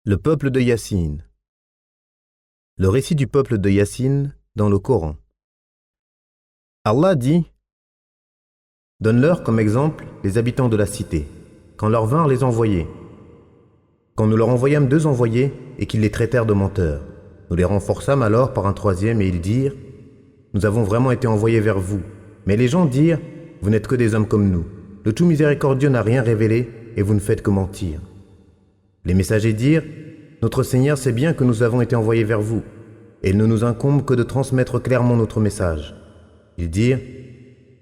Le peuple de Yassine. Le récit du peuple de Yassine dans le Coran. Allah dit: Donne-leur comme exemple les habitants de la cité, quand leur vinrent les envoyés. Quand nous leur envoyâmes 2 envoyés et qu'ils les traitèrent de menteurs, nous les renforçâmes alors par un 3e et ils dirent: Nous avons vraiment été envoyés vers vous. Mais les gens dirent: Vous n'êtes que des hommes comme nous. Le tout miséricordieux n'a rien révélé et vous ne faites que mentir. Les messagers dirent: Notre Seigneur sait bien que nous avons été envoyés vers vous, et il ne nous incombe que de transmettre clairement notre message. Ils dirent: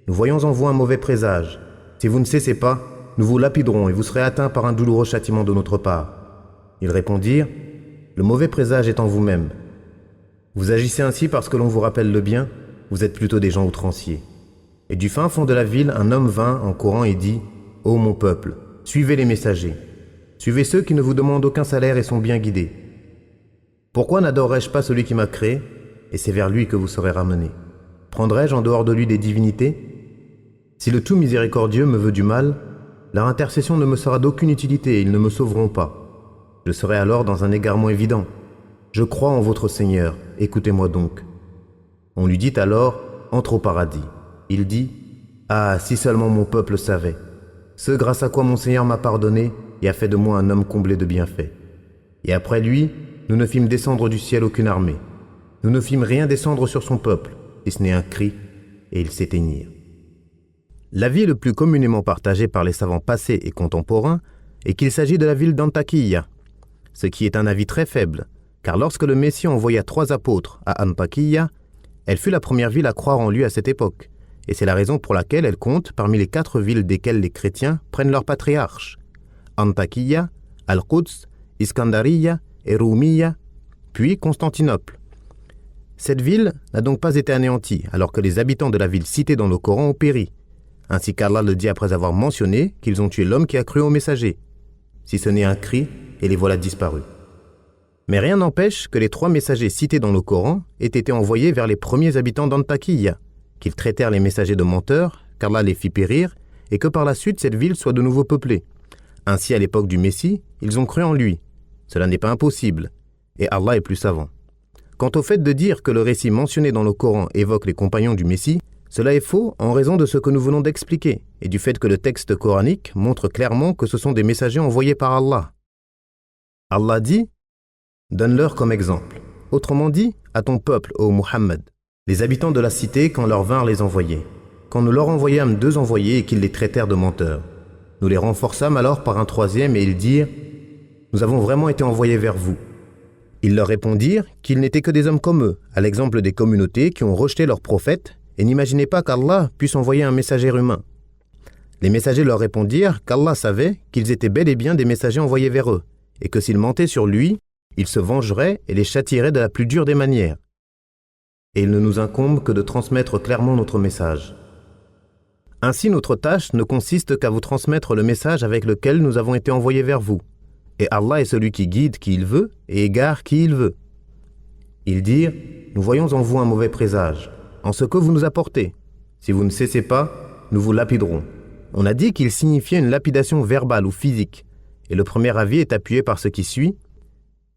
Nous voyons en vous un mauvais présage. Si vous ne cessez pas, nous vous lapiderons et vous serez atteints par un douloureux châtiment de notre part. Ils répondirent: Le mauvais présage est en vous-même. Vous agissez ainsi parce que l'on vous rappelle le bien, vous êtes plutôt des gens outranciers. Et du fin fond de la ville, un homme vint en courant et dit: Ô mon peuple, suivez les messagers. Suivez ceux qui ne vous demandent aucun salaire et sont bien guidés. Pourquoi n'adorerais-je pas celui qui m'a créé, et c'est vers lui que vous serez ramenés? Prendrais-je en dehors de lui des divinités? Si le tout miséricordieux me veut du mal, leur intercession ne me sera d'aucune utilité et ils ne me sauveront pas. Je serai alors dans un égarement évident. Je crois en votre Seigneur, écoutez-moi donc. On lui dit alors: Entre au paradis. Il dit: Ah, si seulement mon peuple savait, ce grâce à quoi mon Seigneur m'a pardonné et a fait de moi un homme comblé de bienfaits. Et après lui, nous ne fîmes descendre du ciel aucune armée. Nous ne fîmes rien descendre sur son peuple, si ce n'est un cri, et ils s'éteignirent. L'avis le plus communément partagé par les savants passés et contemporains est qu'il s'agit de la ville d'Antakya, ce qui est un avis très faible, car lorsque le Messie envoya 3 apôtres à Antakya, elle fut la première ville à croire en lui à cette époque, et c'est la raison pour laquelle elle compte parmi les 4 villes desquelles les chrétiens prennent leur patriarche: Antakya, Al-Quds, Iskandariya et Roumiya, puis Constantinople. Cette ville n'a donc pas été anéantie, alors que les habitants de la ville citée dans le Coran ont péri, ainsi qu'Allah le dit après avoir mentionné qu'ils ont tué l'homme qui a cru au messager. Si ce n'est un cri, et les voilà disparus. Mais rien n'empêche que les 3 messagers cités dans le Coran aient été envoyés vers les premiers habitants d'Antakya, qu'ils traitèrent les messagers de menteurs, qu'Allah les fit périr, et que par la suite cette ville soit de nouveau peuplée. Ainsi, à l'époque du Messie, ils ont cru en lui. Cela n'est pas impossible, et Allah est plus savant. Quant au fait de dire que le récit mentionné dans le Coran évoque les compagnons du Messie, cela est faux en raison de ce que nous venons d'expliquer, et du fait que le texte coranique montre clairement que ce sont des messagers envoyés par Allah. Allah dit: Donne-leur comme exemple. Autrement dit, à ton peuple, ô Muhammad, les habitants de la cité quand leur vinrent les envoyés. Quand nous leur envoyâmes 2 envoyés et qu'ils les traitèrent de menteurs, nous les renforçâmes alors par un 3e et ils dirent: Nous avons vraiment été envoyés vers vous. Ils leur répondirent qu'ils n'étaient que des hommes comme eux, à l'exemple des communautés qui ont rejeté leurs prophètes et n'imaginaient pas qu'Allah puisse envoyer un messager humain. Les messagers leur répondirent qu'Allah savait qu'ils étaient bel et bien des messagers envoyés vers eux, et que s'ils mentaient sur lui, il se vengerait et les châtierait de la plus dure des manières. Et il ne nous incombe que de transmettre clairement notre message. Ainsi, notre tâche ne consiste qu'à vous transmettre le message avec lequel nous avons été envoyés vers vous. Et Allah est celui qui guide qui il veut et égare qui il veut. Ils dirent: Nous voyons en vous un mauvais présage, en ce que vous nous apportez. Si vous ne cessez pas, nous vous lapiderons. On a dit qu'il signifiait une lapidation verbale ou physique, et le premier avis est appuyé par ce qui suit: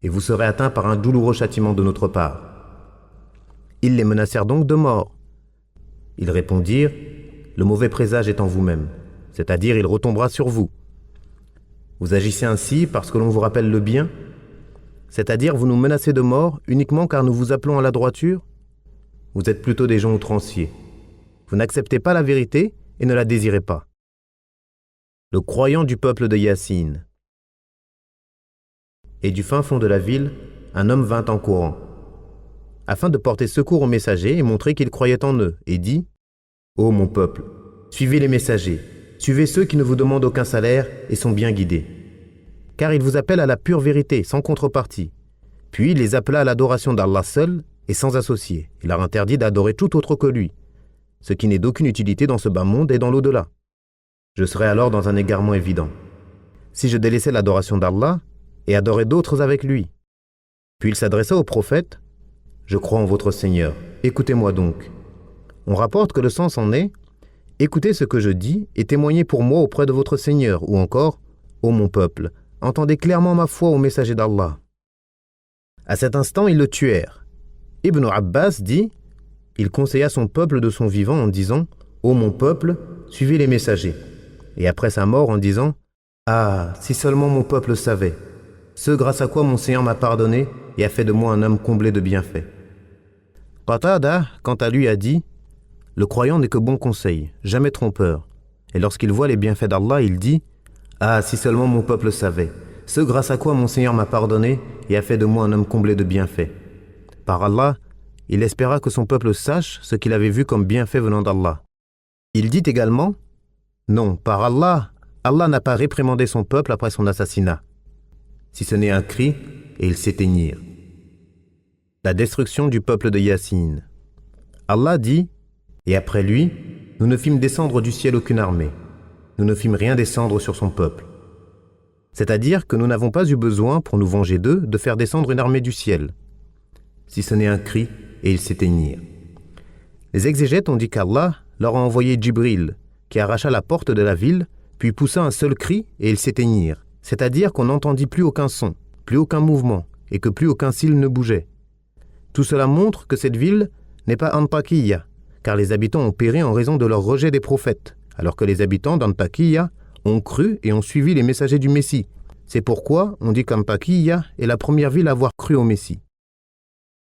Et vous serez atteints par un douloureux châtiment de notre part. Ils les menacèrent donc de mort. Ils répondirent: Le mauvais présage est en vous-même, c'est-à-dire il retombera sur vous. Vous agissez ainsi parce que l'on vous rappelle le bien, c'est-à-dire vous nous menacez de mort uniquement car nous vous appelons à la droiture. Vous êtes plutôt des gens outranciers. Vous n'acceptez pas la vérité et ne la désirez pas. Le croyant du peuple de Yassine. Et du fin fond de la ville, un homme vint en courant, afin de porter secours aux messagers et montrer qu'il croyait en eux, et dit: Ô mon peuple, suivez les messagers, suivez ceux qui ne vous demandent aucun salaire et sont bien guidés. Car ils vous appellent à la pure vérité, sans contrepartie. Puis il les appela à l'adoration d'Allah seul et sans associé, et leur interdit d'adorer tout autre que lui, ce qui n'est d'aucune utilité dans ce bas monde et dans l'au-delà. Je serais alors dans un égarement évident, si je délaissais l'adoration d'Allah et adorais d'autres avec lui. Puis il s'adressa au prophète: Je crois en votre Seigneur, écoutez-moi donc. On rapporte que le sens en est: Écoutez ce que je dis et témoignez pour moi auprès de votre Seigneur, ou encore: Ô mon peuple, entendez clairement ma foi au messager d'Allah. » À cet instant, ils le tuèrent. Ibn Abbas dit, il conseilla son peuple de son vivant en disant, « Ô mon peuple, suivez les messagers. » Et après sa mort en disant, « Ah, si seulement mon peuple savait, ce grâce à quoi mon Seigneur m'a pardonné et a fait de moi un homme comblé de bienfaits. » Qatada, quant à lui, a dit, « Le croyant n'est que bon conseil, jamais trompeur. Et lorsqu'il voit les bienfaits d'Allah, il dit, « Ah, si seulement mon peuple savait, ce grâce à quoi mon Seigneur m'a pardonné et a fait de moi un homme comblé de bienfaits. » Par Allah, il espéra que son peuple sache ce qu'il avait vu comme bienfait venant d'Allah. Il dit également, « Non, par Allah, Allah n'a pas réprimandé son peuple après son assassinat, si ce n'est un cri, et ils s'éteignirent. » La destruction du peuple de Yassine. Allah dit, « Et après lui, nous ne fîmes descendre du ciel aucune armée. Nous ne fîmes rien descendre sur son peuple. » C'est-à-dire que nous n'avons pas eu besoin, pour nous venger d'eux, de faire descendre une armée du ciel, si ce n'est un cri, et ils s'éteignirent. Les exégètes ont dit qu'Allah leur a envoyé Djibril, qui arracha la porte de la ville, puis poussa un seul cri, et ils s'éteignirent. C'est-à-dire qu'on n'entendit plus aucun son, plus aucun mouvement, et que plus aucun cil ne bougeait. Tout cela montre que cette ville n'est pas Antakya, car les habitants ont péri en raison de leur rejet des prophètes, alors que les habitants d'Antakya ont cru et ont suivi les messagers du Messie. C'est pourquoi on dit qu'Antakya est la première ville à avoir cru au Messie.